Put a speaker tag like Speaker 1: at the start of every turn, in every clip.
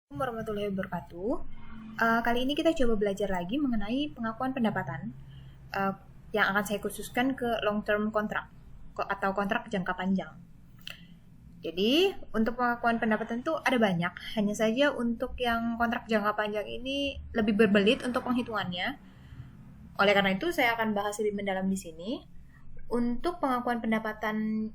Speaker 1: Assalamualaikum warahmatullahi wabarakatuh. Kali ini kita coba belajar lagi mengenai pengakuan pendapatan uh, yang akan saya khususkan ke long term kontrak atau kontrak jangka panjang. Jadi, untuk pengakuan pendapatan itu ada banyak. Hanya saja untuk yang kontrak jangka panjang ini lebih berbelit untuk penghitungannya. Oleh karena itu, saya akan bahas lebih mendalam di sini. Untuk pengakuan pendapatan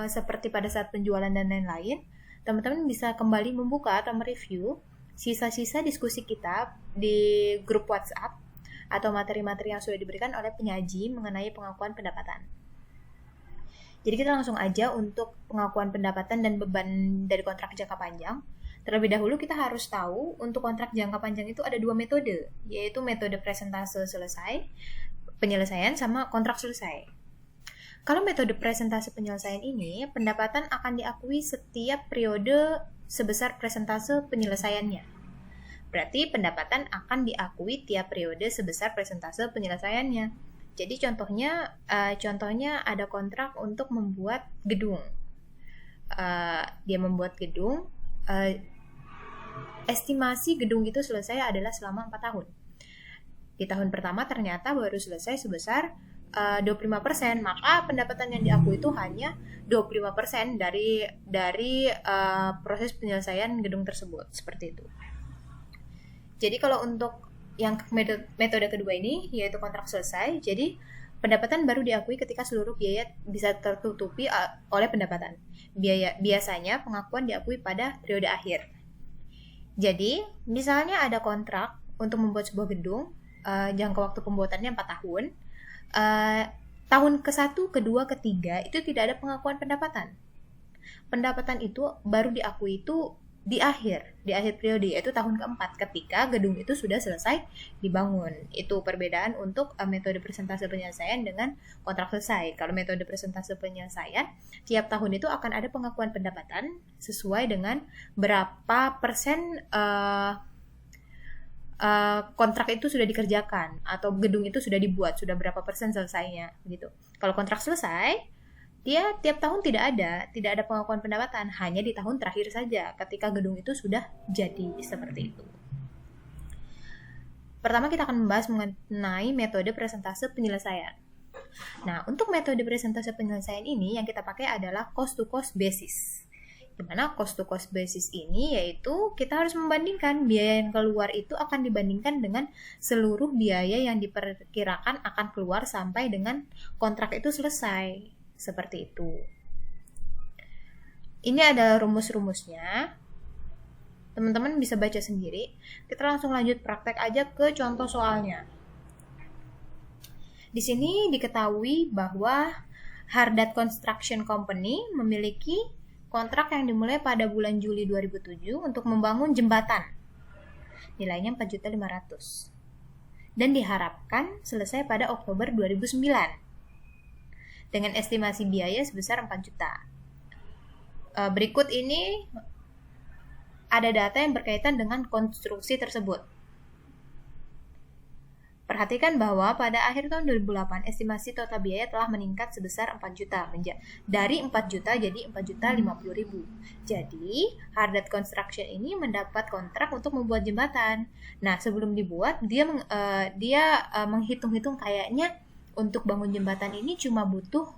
Speaker 1: seperti pada saat penjualan dan lain-lain, teman-teman bisa kembali membuka atau mereview sisa-sisa diskusi kita di grup WhatsApp atau materi-materi yang sudah diberikan oleh penyaji mengenai pengakuan pendapatan. Jadi kita langsung aja untuk pengakuan pendapatan dan beban dari kontrak jangka panjang. Terlebih dahulu kita harus tahu untuk kontrak jangka panjang itu ada dua metode, yaitu metode presentase selesai, penyelesaian, sama kontrak selesai. Kalau metode presentase penyelesaian ini, pendapatan akan diakui setiap periode sebesar presentase penyelesaiannya. Berarti pendapatan akan diakui tiap periode sebesar presentase penyelesaiannya. Jadi contohnya ada kontrak untuk membuat gedung. Dia membuat gedung, estimasi gedung itu selesai adalah selama 4 tahun. Di tahun pertama ternyata baru selesai sebesar 25%, maka pendapatan yang diakui itu hanya 25% dari proses penyelesaian gedung tersebut, seperti itu. Jadi kalau untuk yang metode kedua ini, yaitu kontrak selesai, jadi pendapatan baru diakui ketika seluruh biaya bisa tertutupi oleh pendapatan. Biasanya pengakuan diakui pada periode akhir. Jadi, misalnya ada kontrak untuk membuat sebuah gedung, jangka waktu pembuatannya 4 tahun, tahun ke-1, ke-2, ke-3 itu tidak ada pengakuan pendapatan. Pendapatan itu baru diakui itu di akhir periode, yaitu tahun ke-4 ketika gedung itu sudah selesai dibangun. Itu perbedaan untuk metode presentase penyelesaian dengan kontrak selesai. Kalau metode presentase penyelesaian, tiap tahun itu akan ada pengakuan pendapatan sesuai dengan berapa persen kontrak itu sudah dikerjakan atau gedung itu sudah dibuat, sudah berapa persen selesainya gitu. Kalau kontrak selesai, dia tiap tahun tidak ada pengakuan pendapatan, hanya di tahun terakhir saja ketika gedung itu sudah jadi, seperti itu. Pertama kita akan membahas mengenai metode presentase penyelesaian. Nah, untuk metode presentase penyelesaian ini yang kita pakai adalah cost to cost basis. Dimana cost to cost basis ini yaitu kita harus membandingkan biaya yang keluar itu akan dibandingkan dengan seluruh biaya yang diperkirakan akan keluar sampai dengan kontrak itu selesai, seperti itu. Ini adalah rumus-rumusnya, teman-teman bisa baca sendiri. Kita langsung lanjut praktek aja ke contoh soalnya. Di sini diketahui bahwa Hardat Construction Company memiliki kontrak yang dimulai pada bulan Juli 2007 untuk membangun jembatan. Nilainya 4.500.000. Dan diharapkan selesai pada Oktober 2009. Dengan estimasi biaya sebesar 4 juta. Berikut ini ada data yang berkaitan dengan konstruksi tersebut. Perhatikan bahwa pada akhir tahun 2008 estimasi total biaya telah meningkat sebesar 4 juta dari 4 juta jadi 4.050.000. Jadi, Hardat Construction ini mendapat kontrak untuk membuat jembatan. Nah, sebelum dibuat dia menghitung-hitung kayaknya untuk bangun jembatan ini cuma butuh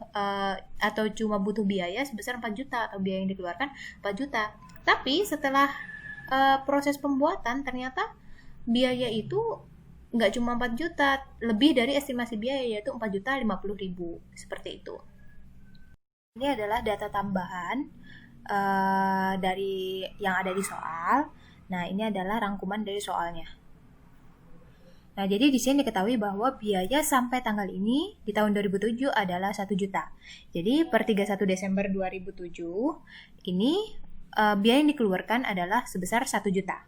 Speaker 1: biaya sebesar 4 juta atau biaya yang dikeluarkan 4 juta. Tapi setelah proses pembuatan ternyata biaya itu nggak cuma 4 juta, lebih dari estimasi biaya yaitu 4.050.000, seperti itu. Ini adalah data tambahan dari yang ada di soal. Nah, ini adalah rangkuman dari soalnya. Nah, jadi di sini diketahui bahwa biaya sampai tanggal ini di tahun 2007 adalah 1 juta. Jadi per 31 Desember 2007 ini biaya yang dikeluarkan adalah sebesar 1 juta.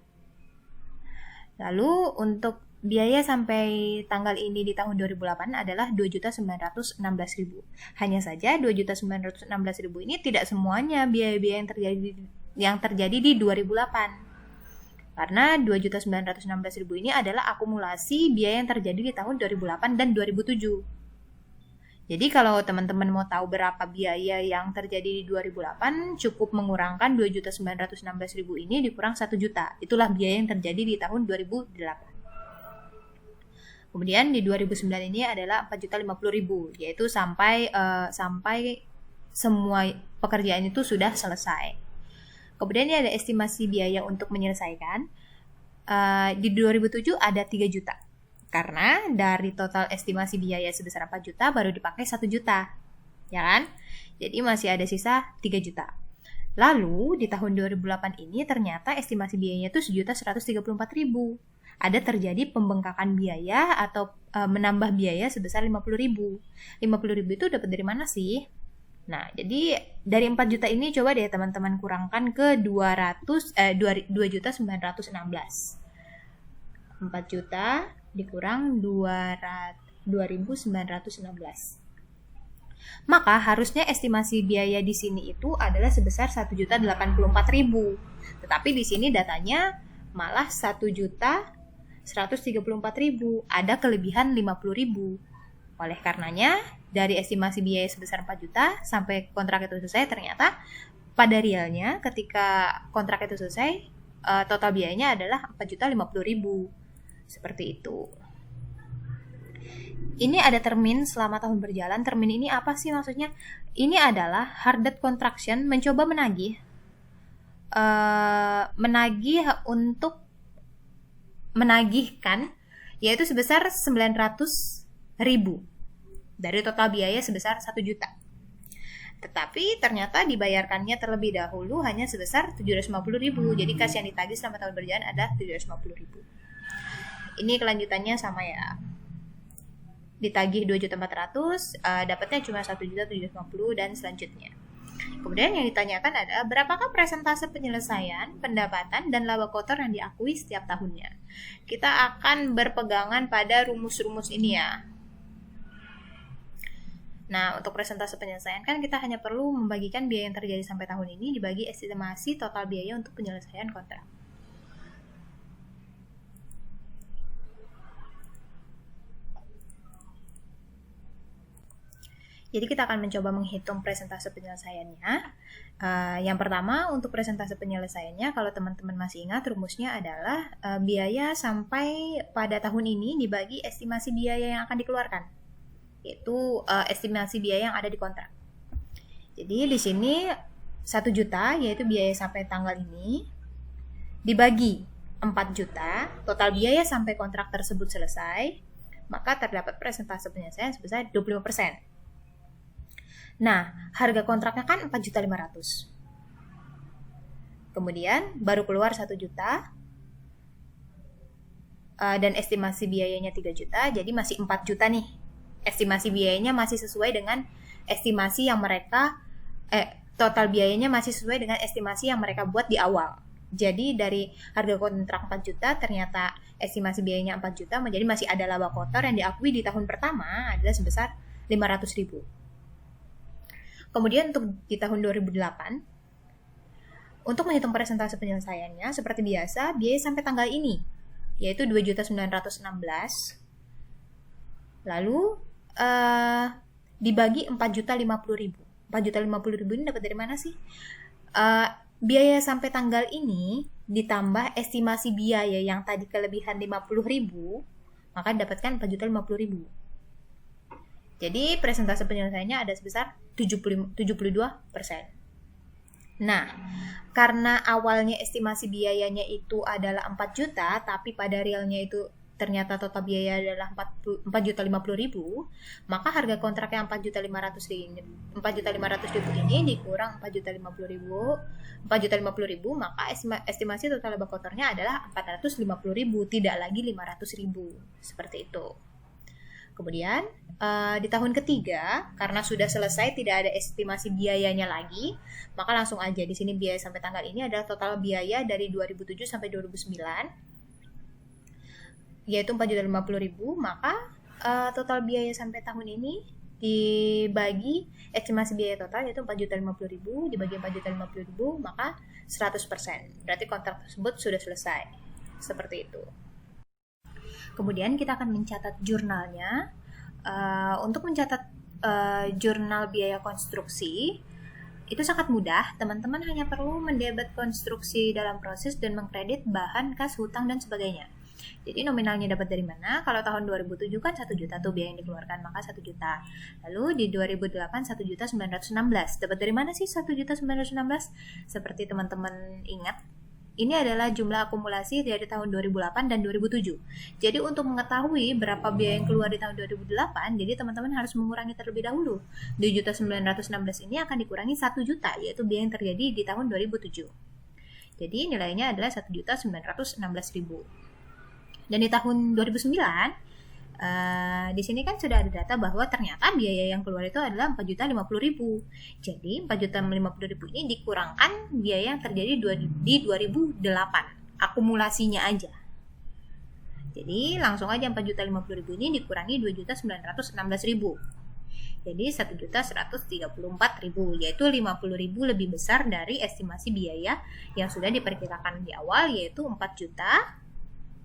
Speaker 1: Lalu untuk biaya sampai tanggal ini di tahun 2008 adalah 2.916.000. Hanya saja 2.916.000 ini tidak semuanya biaya-biaya yang terjadi di 2008. Karena 2.916.000 ini adalah akumulasi biaya yang terjadi di tahun 2008 dan 2007. Jadi kalau teman-teman mau tahu berapa biaya yang terjadi di 2008, cukup mengurangkan 2.916.000 ini dikurang 1 juta. Itulah biaya yang terjadi di tahun 2008. Kemudian di 2009 ini adalah 4.050.000, yaitu sampai semua pekerjaan itu sudah selesai. Kemudian ini ada estimasi biaya untuk menyelesaikan. Di 2007 ada 3 juta. Karena dari total estimasi biaya sebesar 4 juta baru dipakai 1 juta. Ya kan? Jadi masih ada sisa 3 juta. Lalu di tahun 2008 ini ternyata estimasi biayanya itu 1.134.000. Ada terjadi pembengkakan biaya atau menambah biaya sebesar 50.000. 50.000 itu dapat dari mana sih? Nah, jadi dari 4 juta ini coba deh teman-teman kurangkan ke 2.916. 4 juta dikurang 2.916. Maka harusnya estimasi biaya di sini itu adalah sebesar 1.084.000. Tetapi di sini datanya malah 1.134.000. Ada kelebihan 50.000. Oleh karenanya, dari estimasi biaya sebesar 4 juta sampai kontrak itu selesai, ternyata pada realnya ketika kontrak itu selesai, total biayanya adalah 4.050.000. Seperti itu. Ini ada termin selama tahun berjalan. Termin ini apa sih maksudnya? Ini adalah hard debt contraction, mencoba menagih untuk menagihkan, yaitu sebesar 900.000 dari total biaya sebesar 1 juta. Tetapi ternyata dibayarkannya terlebih dahulu hanya sebesar 750.000. Jadi kas yang ditagih selama tahun berjalan adalah 750.000. Ini kelanjutannya sama ya. Ditagih 2.400.000, dapatnya cuma 1.750.000 dan selanjutnya. Kemudian yang ditanyakan adalah berapakah persentase penyelesaian, pendapatan, dan laba kotor yang diakui setiap tahunnya. Kita akan berpegangan pada rumus-rumus ini ya. Nah, untuk persentase penyelesaian kan kita hanya perlu membagikan biaya yang terjadi sampai tahun ini dibagi estimasi total biaya untuk penyelesaian kontrak. Jadi kita akan mencoba menghitung persentase penyelesaiannya. Yang pertama untuk persentase penyelesaiannya, kalau teman-teman masih ingat rumusnya adalah biaya sampai pada tahun ini dibagi estimasi biaya yang akan dikeluarkan, yaitu estimasi biaya yang ada di kontrak. Jadi di sini 1 juta yaitu biaya sampai tanggal ini dibagi 4 juta, total biaya sampai kontrak tersebut selesai, maka terdapat persentase penyelesaian sebesar 25%. Nah, harga kontraknya kan 4.500.000. Kemudian baru keluar 1 juta dan estimasi biayanya 3 juta, jadi masih 4 juta nih. Estimasi biayanya masih sesuai dengan estimasi yang mereka total biayanya masih sesuai dengan estimasi yang mereka buat di awal. Jadi dari harga kontrak 4 juta ternyata estimasi biayanya 4 juta, menjadi masih ada laba kotor yang diakui di tahun pertama adalah sebesar 500.000. Kemudian untuk di tahun 2008, untuk menghitung persentase penyelesaiannya seperti biasa, biaya sampai tanggal ini yaitu 2.916. Lalu dibagi 4.050.000. 4.050.000 ini dapat dari mana sih? Biaya sampai tanggal ini ditambah estimasi biaya yang tadi kelebihan 50.000, maka dapatkan 4.050.000. Jadi persentase penyelesaiannya ada sebesar 72%. Nah, karena awalnya estimasi biayanya itu adalah 4 juta, tapi pada realnya itu ternyata total biaya adalah 4.050.000, maka harga kontrak yang 4.500.000 ini dikurang 4.050.000, maka estimasi total laba kotornya adalah 450.000, tidak lagi 500.000. Seperti itu. Kemudian di tahun ketiga, karena sudah selesai tidak ada estimasi biayanya lagi, maka langsung aja di sini biaya sampai tanggal ini adalah total biaya dari 2007 sampai 2009, yaitu 4.050.000, maka total biaya sampai tahun ini dibagi estimasi biaya total yaitu 4.050.000 dibagi 4.050.000, maka 100%. Berarti kontrak tersebut sudah selesai. Seperti itu. Kemudian kita akan mencatat jurnalnya. Untuk mencatat jurnal biaya konstruksi, itu sangat mudah. Teman-teman hanya perlu mendebet konstruksi dalam proses dan mengkredit bahan, kas, hutang, dan sebagainya. Jadi nominalnya dapat dari mana? Kalau tahun 2007 kan 1 juta tuh biaya yang dikeluarkan, maka 1 juta. Lalu di 2008 1.916. Dapat dari mana sih 1.916? Seperti teman-teman ingat, ini adalah jumlah akumulasi dari tahun 2008 dan 2007. Jadi untuk mengetahui berapa biaya yang keluar di tahun 2008, jadi teman-teman harus mengurangi terlebih dahulu. 2.916 ini akan dikurangi 1 juta, yaitu biaya yang terjadi di tahun 2007. Jadi nilainya adalah 1.916.000. Dan di tahun 2009, di sini kan sudah ada data bahwa ternyata biaya yang keluar itu adalah 4.050.000. Jadi 4.050.000 ini dikurangkan biaya yang terjadi di 2008, akumulasinya aja. Jadi langsung aja 4.050.000 ini dikurangi 2.916.000. Jadi 1.134.000, yaitu 50.000 lebih besar dari estimasi biaya yang sudah diperkirakan di awal, yaitu 4 juta.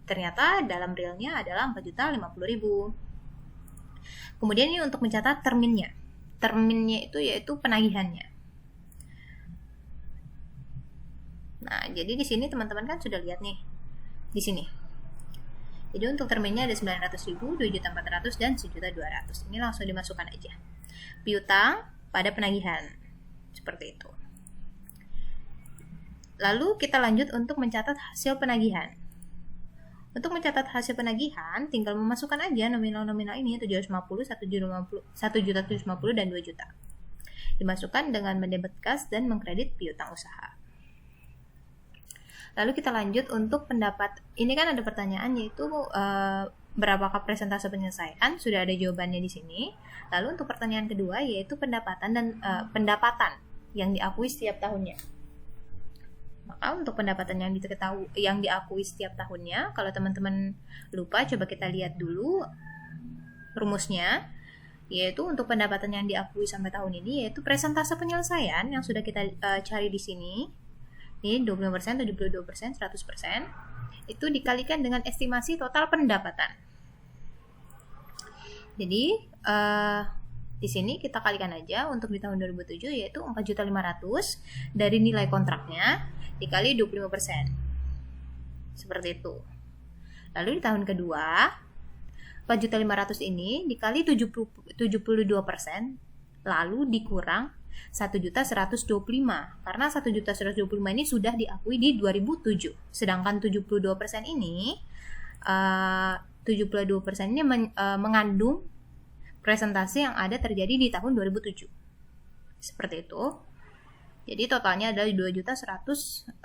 Speaker 1: Ternyata dalam realnya adalah 4.050.000. Kemudian ini untuk mencatat terminnya. Terminnya itu yaitu penagihannya. Nah, jadi di sini teman-teman kan sudah lihat nih. Di sini. Jadi untuk terminnya ada 900.000, 2.400.000 dan 1.200.000. Ini langsung dimasukkan aja. Piutang pada penagihan. Seperti itu. Lalu kita lanjut untuk mencatat hasil penagihan. Untuk mencatat hasil penagihan, tinggal memasukkan aja nominal-nominal ini, 750, 1.750, dan 2 juta. Dimasukkan dengan mendebet kas dan mengkredit piutang usaha. Lalu kita lanjut untuk pendapat. Ini kan ada pertanyaan, yaitu berapakah persentase penyelesaian? Sudah ada jawabannya di sini. Lalu untuk pertanyaan kedua, yaitu pendapatan dan pendapatan yang diakui setiap tahunnya. Maka untuk pendapatan yang diakui setiap tahunnya, kalau teman-teman lupa, coba kita lihat dulu rumusnya, yaitu untuk pendapatan yang diakui sampai tahun ini, yaitu persentase penyelesaian yang sudah kita cari di sini. Ini 25%, 72%, 100%. Itu dikalikan dengan estimasi total pendapatan. Jadi di sini kita kalikan aja untuk di tahun 2007, yaitu 4.500.000 dari nilai kontraknya dikali 25%. Seperti itu. Lalu di tahun kedua, 4.500.000 ini dikali 72%, lalu dikurang 1.125.000. Karena 1.125.000 ini sudah diakui di 2007. Sedangkan 72% ini 72% ini mengandung presentasi yang ada terjadi di tahun 2007. Seperti itu. Jadi totalnya adalah 2.115.000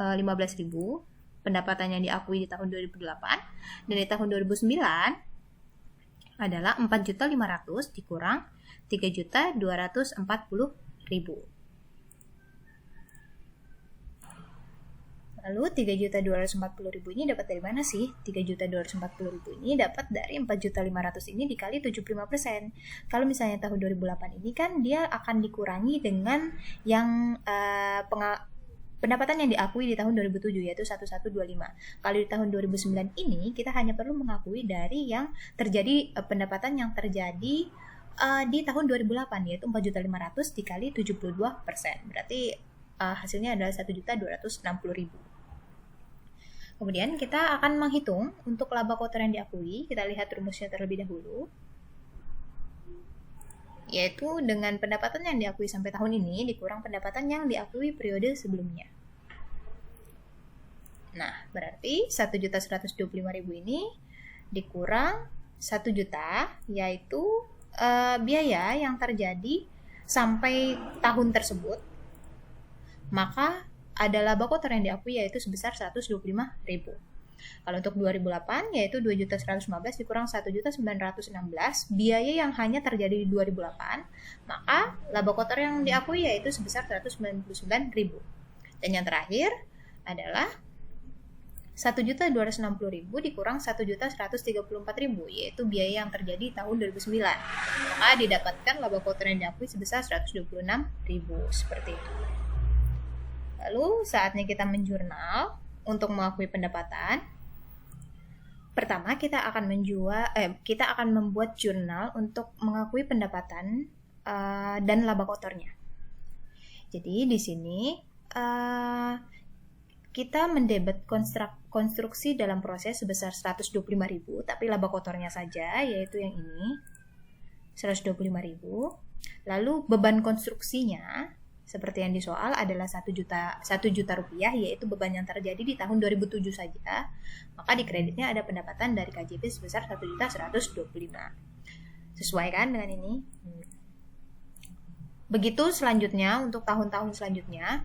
Speaker 1: pendapatan yang diakui di tahun 2008, dan di tahun 2009 adalah 4.500.000 dikurang 3.240.000. Lalu 3.240.000 ini dapat dari mana sih? 3.240.000 ini dapat dari 4.500.000 ini dikali 75%. Kalau misalnya tahun 2008 ini kan dia akan dikurangi dengan yang pendapatan yang diakui di tahun 2007, yaitu 1125. Kalau di tahun 2009 ini kita hanya perlu mengakui dari yang terjadi pendapatan yang terjadi di tahun 2008, yaitu 4.500.000 dikali 72%. Berarti hasilnya adalah 1.260.000. Kemudian kita akan menghitung untuk laba kotor yang diakui. Kita lihat rumusnya terlebih dahulu, yaitu dengan pendapatan yang diakui sampai tahun ini dikurang pendapatan yang diakui periode sebelumnya. Nah, berarti 1.125.000 ini dikurang 1 juta, yaitu biaya yang terjadi sampai tahun tersebut. Maka ada laba kotor yang diakui yaitu sebesar 125.000. Kalau untuk 2008 yaitu 2.115 dikurang 1.916, biaya yang hanya terjadi di 2008, maka laba kotor yang diakui yaitu sebesar 199.000. Dan yang terakhir adalah 1.260.000 dikurang 1.134.000, yaitu biaya yang terjadi tahun 2009. Maka didapatkan laba kotor yang diakui sebesar 126.000. Seperti itu. Lalu saatnya kita menjurnal untuk mengakui pendapatan. Pertama kita akan membuat jurnal untuk mengakui pendapatan dan laba kotornya. Jadi di sini kita mendebet konstruksi dalam proses sebesar 125.000, tapi laba kotornya saja, yaitu yang ini, 125.000. Lalu beban konstruksinya, seperti yang di soal, adalah 1 juta rupiah, yaitu beban yang terjadi di tahun 2007 saja. Maka di kreditnya ada pendapatan dari KJP sebesar 1.125.000. Sesuai kan dengan ini? Begitu selanjutnya untuk tahun-tahun selanjutnya.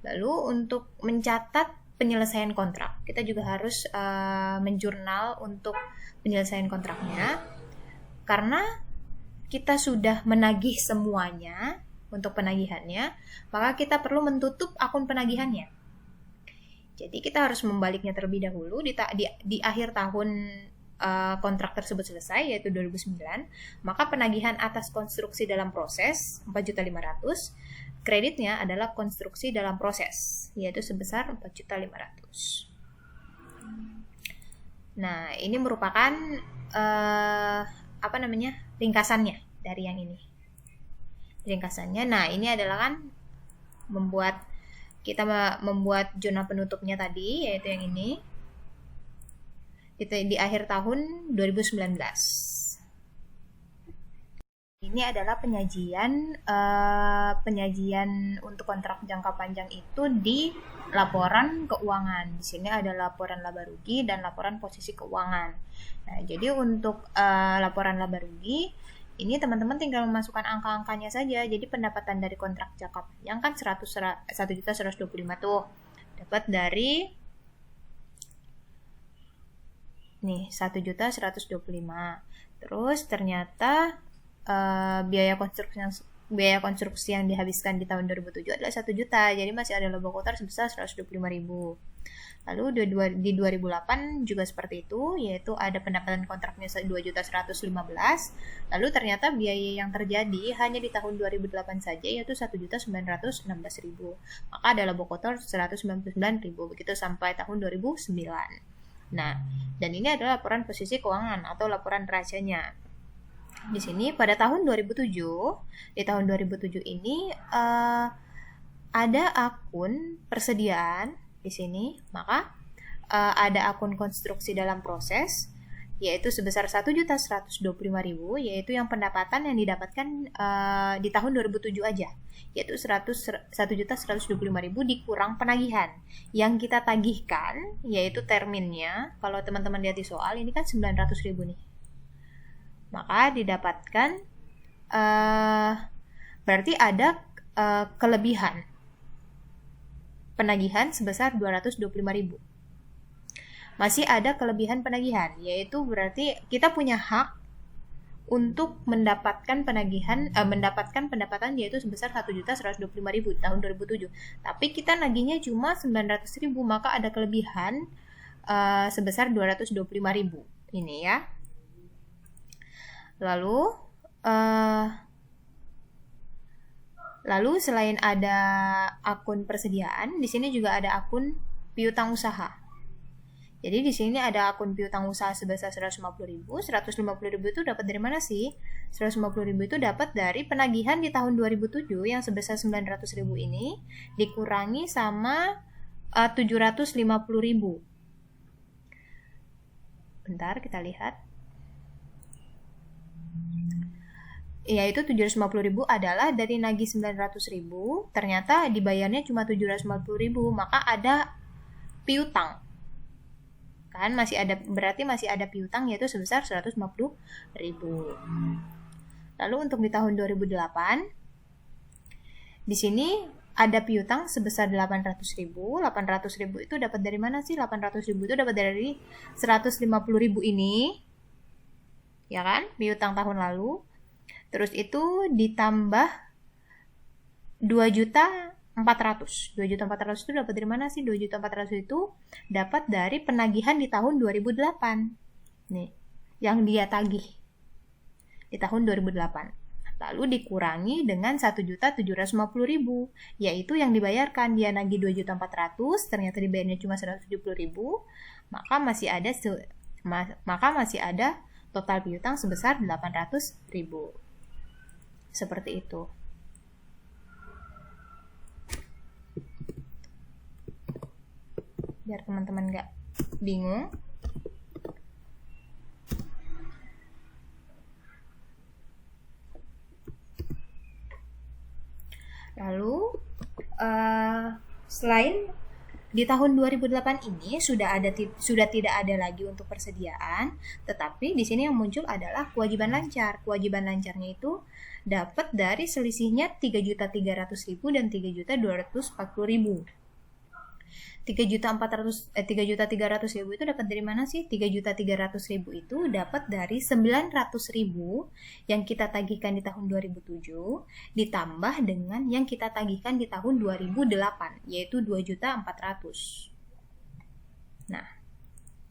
Speaker 1: Lalu untuk mencatat penyelesaian kontrak, kita juga harus menjurnal untuk penyelesaian kontraknya. Karena kita sudah menagih semuanya untuk penagihannya, maka kita perlu menutup akun penagihannya. Jadi kita harus membaliknya terlebih dahulu di akhir tahun kontrak tersebut selesai, yaitu 2009, maka penagihan atas konstruksi dalam proses 4.500.000, kreditnya adalah konstruksi dalam proses, yaitu sebesar 4.500.000. Nah, ini merupakan ringkasannya dari yang ini. Ringkasannya, nah ini adalah kan kita membuat zona penutupnya tadi, yaitu yang ini. Itu di akhir tahun 2019. Ini adalah penyajian untuk kontrak jangka panjang itu di laporan keuangan. Di sini ada laporan laba rugi dan laporan posisi keuangan. Nah, jadi untuk laporan laba rugi ini teman-teman tinggal memasukkan angka-angkanya saja. Jadi pendapatan dari kontrak jangka panjang kan 1.125.000 tuh. Dapat dari nih 1.125.000. Terus ternyata biaya konstruksi yang dihabiskan di tahun 2007 adalah 1 juta. Jadi masih ada laba kotor sebesar 125.000. Lalu di 2008 juga seperti itu, yaitu ada pendapatan kontraknya 2.115.000. Lalu ternyata biaya yang terjadi hanya di tahun 2008 saja, yaitu 1.916.000. Maka ada laba kotor 199.000, begitu sampai tahun 2009. Nah, dan ini adalah laporan posisi keuangan atau laporan rahasianya. Di sini pada tahun 2007, di tahun 2007 ini ada akun persediaan di sini, maka ada akun konstruksi dalam proses, yaitu sebesar 1.125.000, yaitu yang pendapatan yang didapatkan di tahun 2007 aja, yaitu 1.125.000 dikurang penagihan yang kita tagihkan, yaitu terminnya. Kalau teman-teman lihat di soal ini kan 900.000 nih, maka didapatkan berarti ada kelebihan penagihan sebesar 225.000. Masih ada kelebihan penagihan, yaitu berarti kita punya hak untuk mendapatkan pendapatan yaitu sebesar 1.125.000 di tahun 2007. Tapi kita nagihnya cuma 900.000, maka ada kelebihan sebesar 225.000 ini ya. Lalu selain ada akun persediaan, di sini juga ada akun piutang usaha. Jadi di sini ada akun piutang usaha sebesar 150.000. 150.000 itu dapat dari mana sih? 150.000 itu dapat dari penagihan di tahun 2007 yang sebesar 900.000 ini dikurangi sama 750.000. Bentar, kita lihat. Yaitu 750.000 adalah dari nagih 900.000, ternyata dibayarnya cuma 750.000, maka ada piutang. Kan berarti masih ada piutang, yaitu sebesar 150.000. Lalu untuk di tahun 2008, di sini ada piutang sebesar 800.000. 800.000 itu dapat dari mana sih? 800.000 itu dapat dari 150.000 ini, ya kan? Piutang tahun lalu. Terus itu ditambah 2.400.000. 2.400.000 itu dapat dari mana sih? 2.400.000 itu dapat dari penagihan di tahun 2008. Nih, yang dia tagih di tahun 2008. Lalu dikurangi dengan 1.750.000, yaitu yang dibayarkan. Dia nagih 2.400.000, ternyata dibayarnya cuma 170.000, maka masih ada total piutang sebesar 800.000. Seperti itu. Biar teman-teman nggak bingung. Lalu selain di tahun 2008 ini sudah tidak ada lagi untuk persediaan, tetapi di sini yang muncul adalah kewajiban lancar. Kewajiban lancarnya itu dapat dari selisihnya 3.300.000 dan 3.240.000. 3.300.000 itu dapat dari mana sih? 3.300.000 itu dapat dari 900.000 yang kita tagihkan di tahun 2007 ditambah dengan yang kita tagihkan di tahun 2008 yaitu 2.400.000. Nah,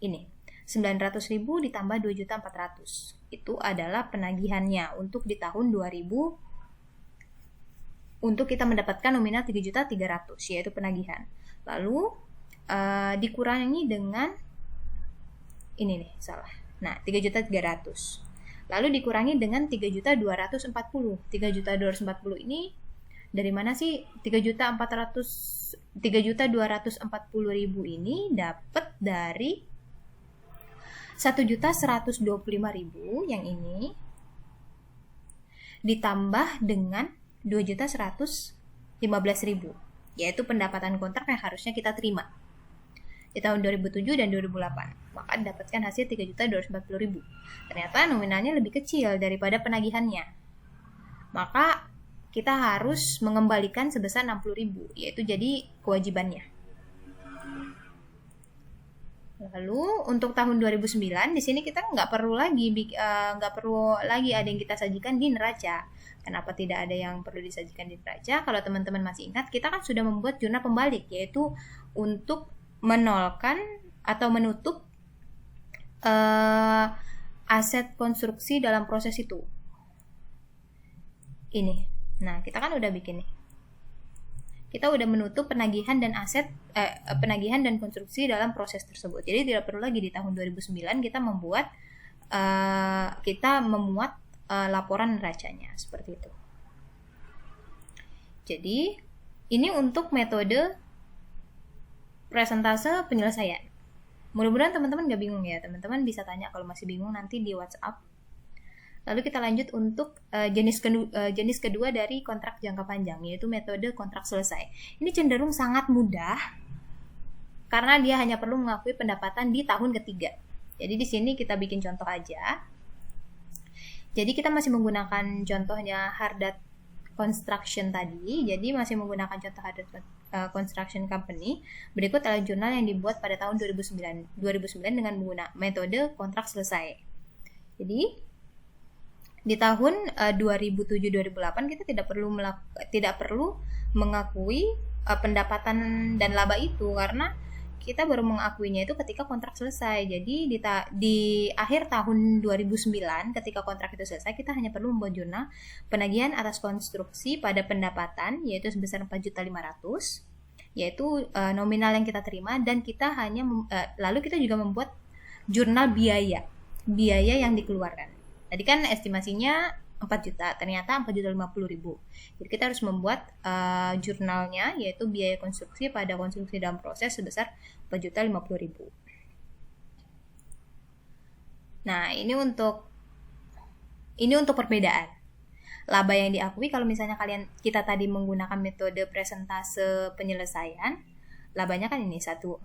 Speaker 1: ini 900.000 ditambah 2.400.000 itu adalah penagihannya untuk di tahun 2000 untuk kita mendapatkan nominal 3.300.000 yaitu penagihan. Lalu dikurangi dengan ini nih, salah. Nah, 3.300.000. Lalu dikurangi dengan 3.240.000. 3.240.000 ini dari mana sih? 3.240.000 ini dapat dari 1.125.000 yang ini ditambah dengan 2.115.000 yaitu pendapatan kontrak yang harusnya kita terima di tahun 2007 dan 2008. Maka dapatkan hasil 3.240.000. Ternyata nominalnya lebih kecil daripada penagihannya. Maka kita harus mengembalikan sebesar 60.000, yaitu jadi kewajibannya. Lalu untuk tahun 2009 di sini kita nggak perlu lagi ada yang kita sajikan di neraca. Kenapa tidak ada yang perlu disajikan di neraca? Kalau teman-teman masih ingat, kita kan sudah membuat jurnal pembalik, yaitu untuk menolkan atau menutup aset konstruksi dalam proses itu. Ini. Nah, kita kan udah bikin nih. Kita udah menutup penagihan dan penagihan dan konstruksi dalam proses tersebut. Jadi tidak perlu lagi di tahun 2009 kita memuat laporan neracanya seperti itu. Jadi ini untuk metode presentase penyelesaian. Mudah-mudahan teman-teman gak bingung ya. Teman-teman bisa tanya kalau masih bingung nanti di WhatsApp. Lalu kita lanjut untuk jenis kedua dari kontrak jangka panjang, yaitu metode kontrak selesai. Ini cenderung sangat mudah karena dia hanya perlu mengakui pendapatan di tahun ketiga. Jadi di sini kita bikin contoh aja. Jadi kita masih menggunakan contohnya Hardat Construction tadi. Jadi masih menggunakan contoh Hardat Construction Company. Berikut adalah jurnal yang dibuat pada tahun 2009 dengan menggunakan metode kontrak selesai. Jadi di tahun 2007-2008 kita tidak perlu mengakui pendapatan dan laba itu karena kita baru mengakuinya itu ketika kontrak selesai. Jadi di akhir tahun 2009 ketika kontrak itu selesai, kita hanya perlu membuat jurnal penagihan atas konstruksi pada pendapatan yaitu sebesar 4.500.000 yaitu nominal yang kita terima, dan kita hanya lalu kita juga membuat jurnal biaya yang dikeluarkan. Tadi kan estimasinya 4 juta, ternyata 4.050.000. Jadi kita harus membuat jurnalnya yaitu biaya konstruksi pada konstruksi dalam proses sebesar 4.050.000. Nah, ini untuk perbedaan. Laba yang diakui kalau misalnya kita tadi menggunakan metode presentase penyelesaian, labanya kan ini 125,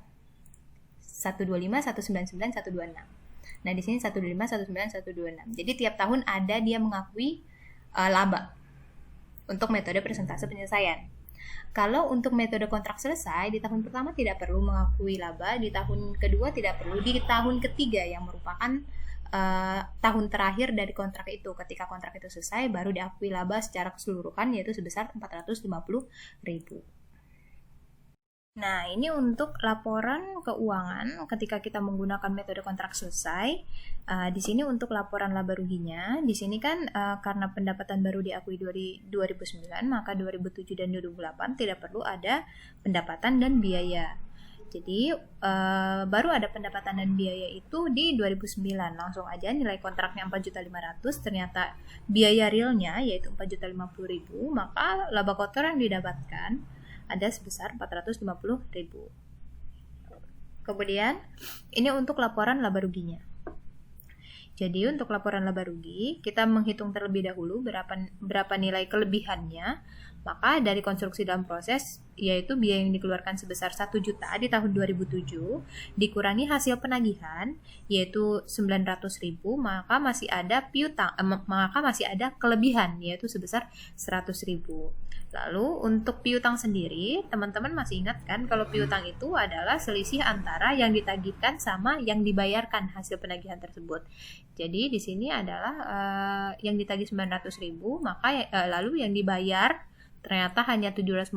Speaker 1: 199, 126. Nah, di sini 125, 129, 126. Jadi tiap tahun ada dia mengakui laba untuk metode presentase penyelesaian. Kalau untuk metode kontrak selesai, di tahun pertama tidak perlu mengakui laba, di tahun kedua tidak perlu, di tahun ketiga yang merupakan tahun terakhir dari kontrak itu. Ketika kontrak itu selesai, baru diakui laba secara keseluruhan yaitu sebesar 450.000. Nah, ini untuk laporan keuangan ketika kita menggunakan metode kontrak selesai. Di sini untuk laporan laba ruginya, di sini kan karena pendapatan baru diakui 2009, maka 2007 dan 2008 tidak perlu ada pendapatan dan biaya. Jadi baru ada pendapatan dan biaya itu di 2009. Langsung aja nilai kontraknya 4.500.000, ternyata biaya realnya yaitu 4.050.000, maka laba kotor yang didapatkan ada sebesar 450.000. Kemudian ini untuk laporan laba ruginya. Jadi untuk laporan laba rugi, kita menghitung terlebih dahulu berapa nilai kelebihannya. Maka dari konstruksi dalam proses, yaitu biaya yang dikeluarkan sebesar 1 juta di tahun 2007, dikurangi hasil penagihan, yaitu 900.000, maka masih ada maka masih ada kelebihan, yaitu sebesar 100.000. Lalu untuk piutang sendiri, teman-teman masih ingat kan kalau piutang itu adalah selisih antara yang ditagihkan sama yang dibayarkan hasil penagihan tersebut. Jadi di sini adalah yang ditagih 900.000, maka lalu yang dibayar ternyata hanya 750.000,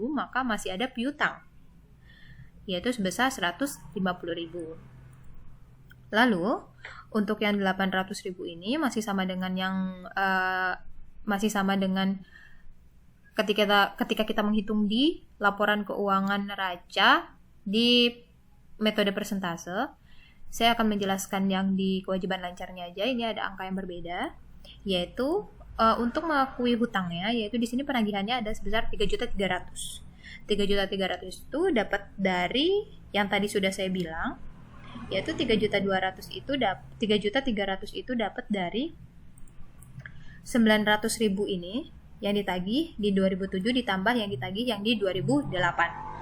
Speaker 1: maka masih ada piutang, yaitu sebesar 150.000. Lalu untuk yang 800.000 ini masih sama dengan ketika kita menghitung di laporan keuangan neraca di metode persentase. Saya akan menjelaskan yang di kewajiban lancarnya aja. Ini ada angka yang berbeda, yaitu untuk mengakui hutangnya, yaitu di sini penagihannya ada sebesar 3.300.000. 3.300.000 itu dapat dari yang tadi sudah saya bilang, yaitu 3.200.000 itu 3.300.000 itu dapat dari 900.000 ini yang ditagih di 2007 ditambah yang ditagih yang di 2008.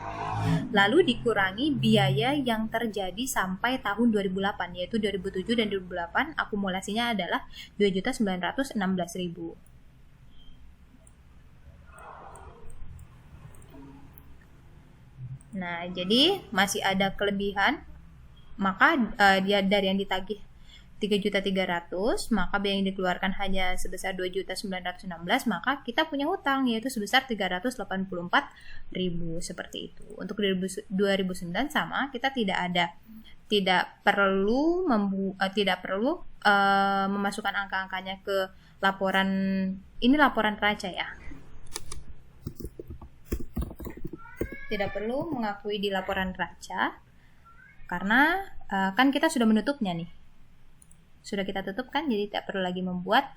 Speaker 1: Lalu dikurangi biaya yang terjadi sampai tahun 2008, yaitu 2007 dan 2008 akumulasinya adalah 2.916.000. Nah, jadi masih ada kelebihan, maka dia dari yang ditagih 3.300.000, maka biaya yang dikeluarkan hanya sebesar 2.916.000, maka kita punya hutang yaitu sebesar 384.000 seperti itu. Untuk 2009 sama, kita tidak perlu memasukkan angka-angkanya ke laporan, ini laporan neraca ya. Tidak perlu mengakui di laporan neraca karena kan kita sudah menutupnya nih. Sudah kita tutup kan, jadi tidak perlu lagi membuat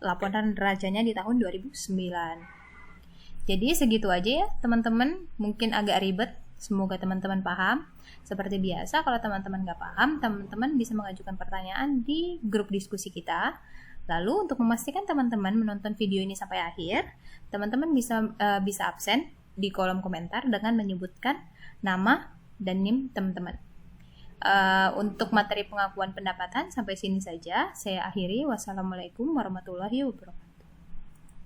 Speaker 1: laporan neracanya di tahun 2009. Jadi segitu aja ya teman-teman, mungkin agak ribet, semoga teman-teman paham. Seperti biasa, kalau teman-teman nggak paham, teman-teman bisa mengajukan pertanyaan di grup diskusi kita. Lalu untuk memastikan teman-teman menonton video ini sampai akhir, teman-teman bisa absen di kolom komentar dengan menyebutkan nama dan NIM teman-teman. Untuk materi pengakuan pendapatan sampai sini saja. Saya akhiri. Wassalamualaikum warahmatullahi wabarakatuh.